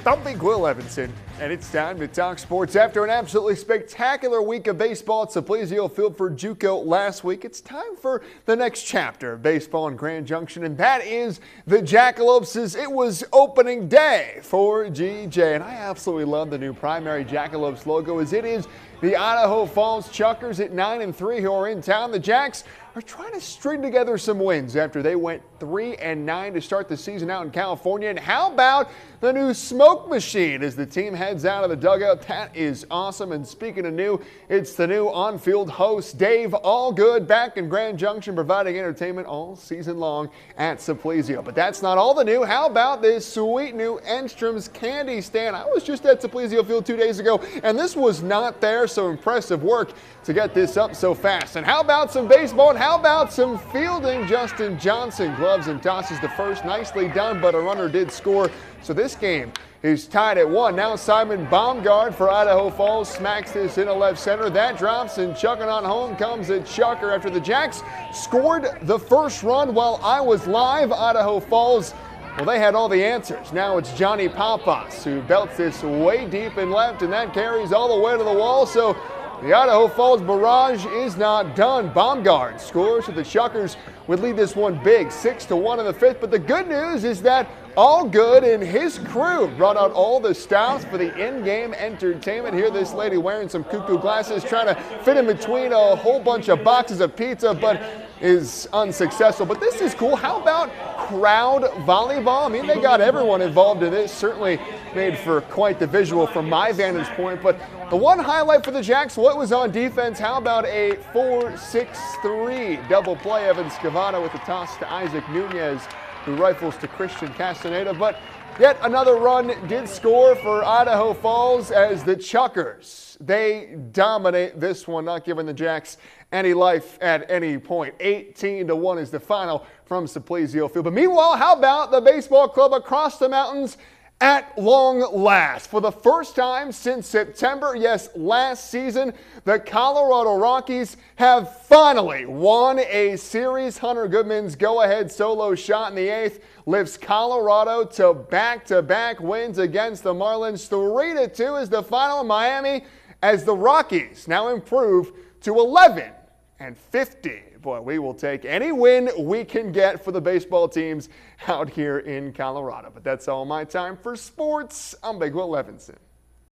I'm Big Will Evanson, and it's time to talk sports. After an absolutely spectacular week of baseball at Saplesio Field for JUCO last week, it's time for the next chapter of baseball in Grand Junction, and that is the Jackalopes. It was opening day for GJ, and I absolutely love the new primary Jackalopes logo, as it is the Idaho Falls Chuckers at 9-3 who are in town. The Jacks are trying to string together some wins after they went 3-9 to start the season out in California. And how about the new smoke machine as the team heads out of the dugout? That is awesome. And speaking of new, it's the new on-field host, Dave Allgood, back in Grand Junction, providing entertainment all season long at Saplesio. But that's not all the new. How about this sweet new Enstrom's candy stand? I was just at Saplesio Field 2 days ago, and this was not there, so impressive work to get this up so fast. And how about some baseball, and how about some fielding? Justin Johnson gloves and tosses the first. Nicely done, but a runner did score. So this game is tied at 1. Now Simon Baumgart for Idaho Falls smacks this into left center. That drops, and chucking on home comes a Chucker after the Jacks scored the first run while I was live. Idaho Falls, well, they had all the answers. Now it's Johnny Papas who belts this way deep in left, and that carries all the way to the wall. So the Idaho Falls barrage is not done. Baumgart scores, so the Chuckers would lead this one big, 6-1 in the fifth. But the good news is that Allgood and his crew brought out all the stops for the in-game entertainment. Here, this lady wearing some cuckoo glasses, trying to fit in between a whole bunch of boxes of pizza, but is unsuccessful. But this is cool. How about crowd volleyball? I mean, they got everyone involved in this. Certainly made for quite the visual from my vantage point. But the one highlight for the Jacks, what was on defense? How about a 4-6-3 double play? Evan Scavano with the toss to Isaac Nunez, who rifles to Christian Castaneda. But yet another run did score for Idaho Falls as the Chuckers, they dominate this one, not giving the Jacks any life at any point. 18-1 is the final from Saplesio Field. But meanwhile, how about the baseball club across the mountains? At long last, for the first time since September, yes, last season, the Colorado Rockies have finally won a series. Hunter Goodman's go-ahead solo shot in the eighth lifts Colorado to back-to-back wins against the Marlins. 3-2 is the final in Miami, as the Rockies now improve to 11-50. Boy, we will take any win we can get for the baseball teams out here in Colorado. But that's all my time for sports. I'm Big Will Levinson.